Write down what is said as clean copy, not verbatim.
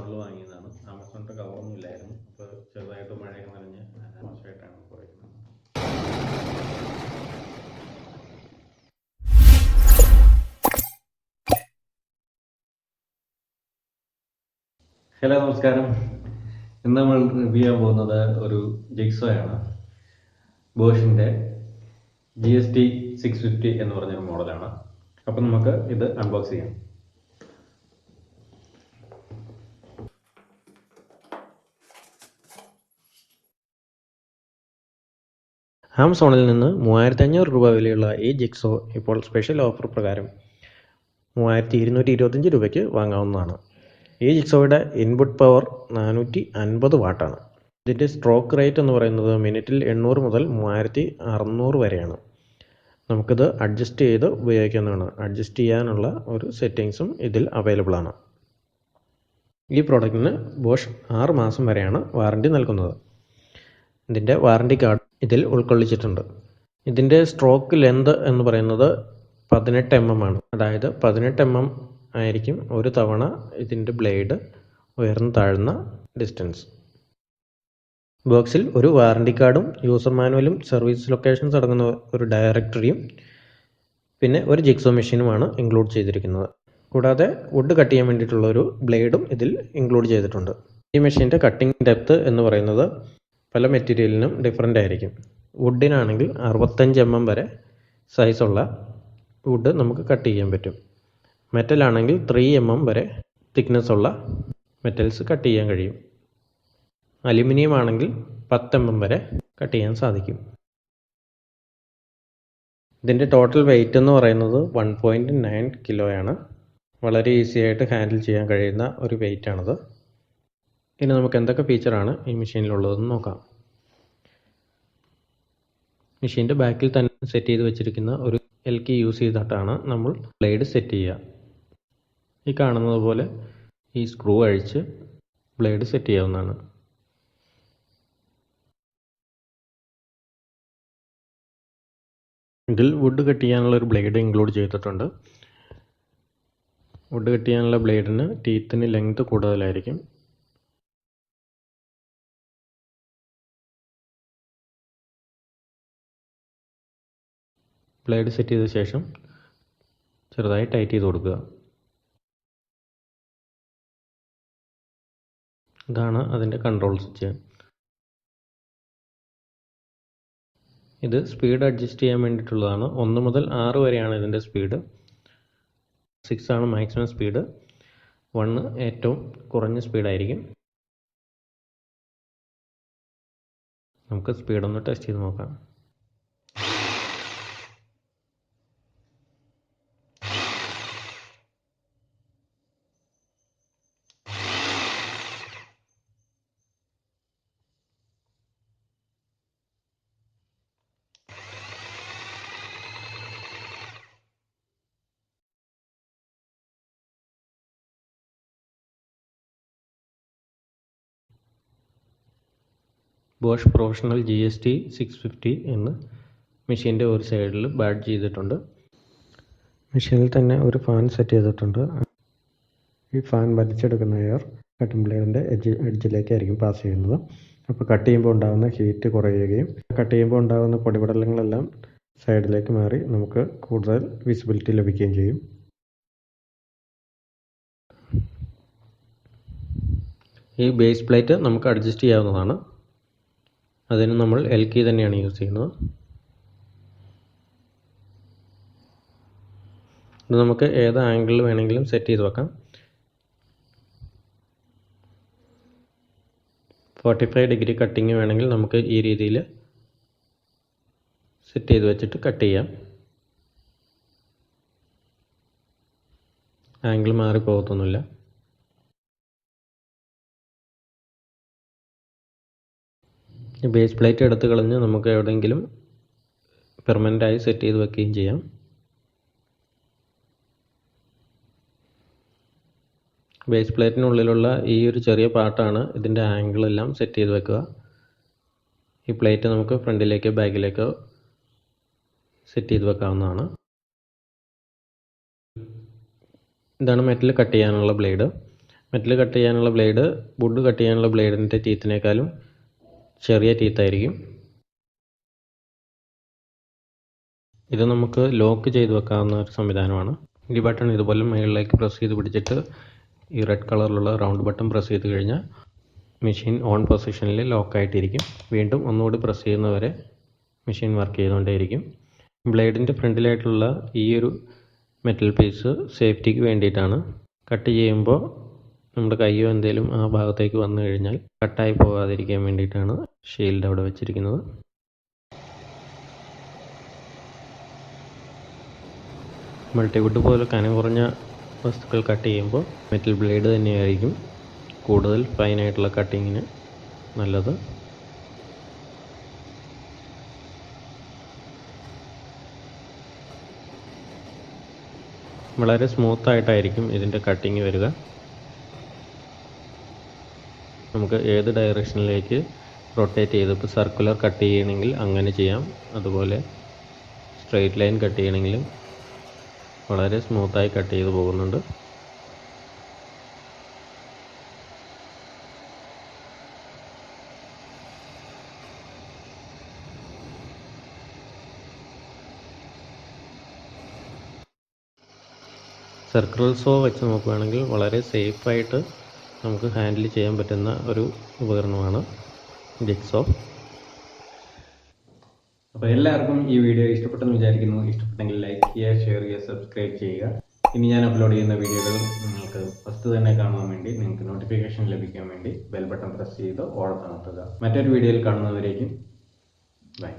ആമസോണിൽ വാങ്ങിയതാണ്. ആമസോണിൻ്റെ കവറൊന്നും ഇല്ലായിരുന്നു. അപ്പോൾ ചെറുതായിട്ട് മഴയൊക്കെ നനഞ്ഞ് മോശമായിട്ടാണ് പോയിരിക്കുന്നത്. ഹലോ, നമസ്കാരം. ഇന്ന് നമ്മൾ റിവ്യൂ ചെയ്യാൻ പോകുന്നത് ഒരു ജിഗ്സോ ആണ്. ബോഷിൻ്റെ GST 650 എന്ന് പറഞ്ഞൊരു മോഡലാണ്. അപ്പം നമുക്ക് ഇത് അൺബോക്സ് ചെയ്യാം. ആമസോണിൽ നിന്ന് 3500 രൂപ വിലയുള്ള ഈ ജിഗ്സോ ഇപ്പോൾ സ്പെഷ്യൽ ഓഫർ പ്രകാരം 3225 രൂപയ്ക്ക് വാങ്ങാവുന്നതാണ്. ഈ ജിഗ്സോയുടെ ഇൻപുട്ട് പവർ 450 വാട്ടാണ്. ഇതിൻ്റെ സ്ട്രോക്ക് റേറ്റ് എന്ന് പറയുന്നത് മിനിറ്റിൽ 800 മുതൽ 3600 വരെയാണ്. നമുക്കിത് അഡ്ജസ്റ്റ് ചെയ്ത് ഉപയോഗിക്കുന്നതാണ്. അഡ്ജസ്റ്റ് ചെയ്യാനുള്ള ഒരു സെറ്റിങ്സും ഇതിൽ അവൈലബിൾ ആണ്. ഈ പ്രോഡക്റ്റിന് ബോഷ് 6 മാസം വരെയാണ് വാറണ്ടി നൽകുന്നത്. ഇതിൻ്റെ വാറണ്ടി കാർഡ് ഇതിൽ ഉൾക്കൊള്ളിച്ചിട്ടുണ്ട്. ഇതിൻ്റെ സ്ട്രോക്ക് ലെന്ത് എന്ന് പറയുന്നത് 18 mm ആണ്. അതായത് 18 mm ആയിരിക്കും ഒരു തവണ ഇതിൻ്റെ ബ്ലേഡ് ഉയർന്നു താഴ്ന്ന ഡിസ്റ്റൻസ്. ബോക്സിൽ ഒരു വാറണ്ടി കാർഡും യൂസർ മാനുവലും സർവീസ് ലൊക്കേഷൻസ് അടങ്ങുന്ന ഒരു ഡയറക്ടറിയും പിന്നെ ഒരു ജിഗ്സോ മെഷീനുമാണ് ഇൻക്ലൂഡ് ചെയ്തിരിക്കുന്നത്. കൂടാതെ വുഡ് കട്ട് ചെയ്യാൻ വേണ്ടിയിട്ടുള്ള ഒരു ബ്ലേഡും ഇതിൽ ഇൻക്ലൂഡ് ചെയ്തിട്ടുണ്ട്. ഈ മെഷീൻ്റെ കട്ടിംഗ് ഡെപ്ത് എന്ന് പറയുന്നത് പല മെറ്റീരിയലിനും ഡിഫറൻ്റ് ആയിരിക്കും. വുഡിനാണെങ്കിൽ 65 mm വരെ സൈസുള്ള വുഡ് നമുക്ക് കട്ട് ചെയ്യാൻ പറ്റും. മെറ്റലാണെങ്കിൽ 3 mm വരെ തിക്നെസ് ഉള്ള മെറ്റൽസ് കട്ട് ചെയ്യാൻ കഴിയും. അലുമിനിയം ആണെങ്കിൽ 10 mm വരെ കട്ട് ചെയ്യാൻ സാധിക്കും. ഇതിൻ്റെ ടോട്ടൽ വെയിറ്റ് എന്ന് പറയുന്നത് 1.9 കിലോയാണ്. വളരെ ഈസി ആയിട്ട് ഹാൻഡിൽ ചെയ്യാൻ കഴിയുന്ന ഒരു വെയിറ്റ് ആണത്. ഇനി നമുക്ക് എന്തൊക്കെ ഫീച്ചറാണ് ഈ മെഷീനിലുള്ളതെന്ന് നോക്കാം. മെഷീൻ്റെ ബാക്കിൽ തന്നെ സെറ്റ് ചെയ്ത് വെച്ചിരിക്കുന്ന ഒരു എൽ കീ യൂസ് ചെയ്തിട്ടാണ് നമ്മൾ ബ്ലേഡ് സെറ്റ് ചെയ്യുക. ഈ കാണുന്നത് പോലെ ഈ സ്ക്രൂ അഴിച്ച് ബ്ലേഡ് സെറ്റ് ചെയ്യാവുന്നതാണ്. ഇതിൽ വുഡ് കട്ട് ചെയ്യാനുള്ള ഒരു ബ്ലേഡ് ഇൻക്ലൂഡ് ചെയ്തിട്ടുണ്ട്. വുഡ് കട്ട് ചെയ്യാനുള്ള ബ്ലേഡിന് ടീത്തിന് ലെങ്ത് കൂടുതലായിരിക്കും. ബ്ലേഡ് സെറ്റ് ചെയ്ത ശേഷം ചെറുതായി ടൈറ്റ് ചെയ്ത് കൊടുക്കുക. ഇതാണ് അതിൻ്റെ കൺട്രോൾ സ്വിച്ച്. ഇത് സ്പീഡ് അഡ്ജസ്റ്റ് ചെയ്യാൻ വേണ്ടിയിട്ടുള്ളതാണ്. 1 മുതൽ 6 വരെയാണ് ഇതിൻ്റെ സ്പീഡ്. 6 ആണ് മാക്സിമം സ്പീഡ്. 1 ഏറ്റവും കുറഞ്ഞ സ്പീഡായിരിക്കും. നമുക്ക് സ്പീഡൊന്ന് ടെസ്റ്റ് ചെയ്ത് നോക്കാം. ബോഷ് പ്രൊഫഷണൽ GST 650 എന്ന് മെഷീൻ്റെ ഒരു സൈഡിൽ ബാഡ് ചെയ്തിട്ടുണ്ട്. മെഷീനിൽ തന്നെ ഒരു ഫാൻ സെറ്റ് ചെയ്തിട്ടുണ്ട്. ഈ ഫാൻ വലിച്ചെടുക്കുന്ന എയർ കട്ടിംഗ് ബ്ലേഡിൻ്റെ എഡ്ജിലേക്കായിരിക്കും പാസ് ചെയ്യുന്നത്. അപ്പോൾ കട്ട് ചെയ്യുമ്പോൾ ഉണ്ടാകുന്ന ഹീറ്റ് കുറയുകയും കട്ട് ചെയ്യുമ്പോൾ ഉണ്ടാകുന്ന പൊടിപടലങ്ങളെല്ലാം സൈഡിലേക്ക് മാറി നമുക്ക് കൂടുതൽ വിസിബിലിറ്റി ലഭിക്കുകയും ചെയ്യും. ഈ ബേസ് പ്ലേറ്റ് നമുക്ക് അഡ്ജസ്റ്റ് ചെയ്യാവുന്നതാണ്. അതിന് നമ്മൾ എൽ കീ തന്നെയാണ് യൂസ് ചെയ്യുന്നത്. ഇത് നമുക്ക് ഏത് ആംഗിളിൽ വേണമെങ്കിലും സെറ്റ് ചെയ്ത് വെക്കാം. 45 ഡിഗ്രി കട്ടിങ് വേണമെങ്കിൽ നമുക്ക് ഈ രീതിയിൽ സെറ്റ് ചെയ്ത് വെച്ചിട്ട് കട്ട് ചെയ്യാം. ആംഗിൾ മാറിപ്പോകത്തൊന്നുമില്ല. ഈ ബേസ് പ്ലേറ്റ് എടുത്ത് കളഞ്ഞ് നമുക്ക് എവിടെയെങ്കിലും പെർമനൻ്റായി സെറ്റ് ചെയ്ത് വെക്കുകയും ചെയ്യാം. ബേസ് പ്ലേറ്റിനുള്ളിലുള്ള ഈ ഒരു ചെറിയ പാർട്ടാണ് ഇതിൻ്റെ ആംഗിളെല്ലാം സെറ്റ് ചെയ്ത് വെക്കുക. ഈ പ്ലേറ്റ് നമുക്ക് ഫ്രണ്ടിലേക്കോ ബാക്കിലേക്കോ സെറ്റ് ചെയ്ത് വെക്കാവുന്നതാണ്. ഇതാണ് മെറ്റൽ കട്ട് ചെയ്യാനുള്ള ബ്ലേഡ്. മെറ്റൽ കട്ട് ചെയ്യാനുള്ള ബ്ലേഡ് വുഡ് കട്ട് ചെയ്യാനുള്ള ബ്ലേഡിൻ്റെ ടീത്തിനേക്കാളും ചെറിയ ടീത്തായിരിക്കും. ഇത് നമുക്ക് ലോക്ക് ചെയ്ത് വെക്കാവുന്ന ഒരു സംവിധാനമാണ്. ഈ ബട്ടൺ ഇതുപോലെ മുകളിലേക്ക് പ്രസ് ചെയ്ത് പിടിച്ചിട്ട് ഈ റെഡ് കളറിലുള്ള റൗണ്ട് ബട്ടൺ പ്രസ് ചെയ്ത് കഴിഞ്ഞാൽ മെഷീൻ ഓൺ പൊസിഷനിൽ ലോക്കായിട്ടിരിക്കും. വീണ്ടും ഒന്നുകൂടി പ്രസ് ചെയ്യുന്നവരെ മെഷീൻ വർക്ക് ചെയ്തുകൊണ്ടേയിരിക്കും. ബ്ലേഡിൻ്റെ ഫ്രണ്ടിലായിട്ടുള്ള ഈ ഒരു മെറ്റൽ പീസ് സേഫ്റ്റിക്ക് വേണ്ടിയിട്ടാണ്. കട്ട് ചെയ്യുമ്പോൾ നമ്മുടെ കയ്യോ എന്തെങ്കിലും ആ ഭാഗത്തേക്ക് വന്നു കഴിഞ്ഞാൽ കട്ടായി പോകാതിരിക്കാൻ വേണ്ടിയിട്ടാണ് ഷീൽഡ് അവിടെ വെച്ചിരിക്കുന്നത്. മൾട്ടിവുഡ് പോലെ കനം കുറഞ്ഞ വസ്തുക്കൾ കട്ട് ചെയ്യുമ്പോൾ മെറ്റൽ ബ്ലേഡ് തന്നെയായിരിക്കും കൂടുതൽ ഫൈനായിട്ടുള്ള കട്ടിങ്ങിന് നല്ലത്. വളരെ സ്മൂത്തായിട്ടായിരിക്കും ഇതിൻ്റെ കട്ടിങ് വരിക. നമുക്ക് ഏത് ഡയറക്ഷനിലേക്ക് റൊട്ടേറ്റ് ചെയ്ത്, ഇപ്പോൾ സർക്കുലർ കട്ട് ചെയ്യണമെങ്കിൽ അങ്ങനെ ചെയ്യാം. അതുപോലെ സ്ട്രെയിറ്റ് ലൈൻ കട്ട് ചെയ്യണമെങ്കിലും വളരെ സ്മൂത്തായി കട്ട് ചെയ്ത് പോകുന്നുണ്ട്. സർക്കുലർ സോ വെച്ച് നോക്കുകയാണെങ്കിൽ വളരെ സേഫായിട്ട് നമുക്ക് ഹാൻഡിൽ ചെയ്യാൻ പറ്റുന്ന ഒരു ഉപകരണമാണ് ജിഗ്സോ. അപ്പോൾ എല്ലാവർക്കും ഈ വീഡിയോ ഇഷ്ടപ്പെട്ടെന്ന് വിചാരിക്കുന്നു. ഇഷ്ടപ്പെട്ടെങ്കിൽ ലൈക്ക് ചെയ്യുക, ഷെയർ ചെയ്യുക, സബ്സ്ക്രൈബ് ചെയ്യുക. ഇനി ഞാൻ അപ്ലോഡ് ചെയ്യുന്ന വീഡിയോകൾ നിങ്ങൾക്ക് ഫസ്റ്റ് തന്നെ കാണാൻ വേണ്ടി, നിങ്ങൾക്ക് നോട്ടിഫിക്കേഷൻ ലഭിക്കാൻ വേണ്ടി ബെൽ ബട്ടൺ പ്രസ് ചെയ്ത് ഓൾ അമർത്തുക. മറ്റൊരു വീഡിയോയിൽ കാണുന്നവരേക്കും ബൈ.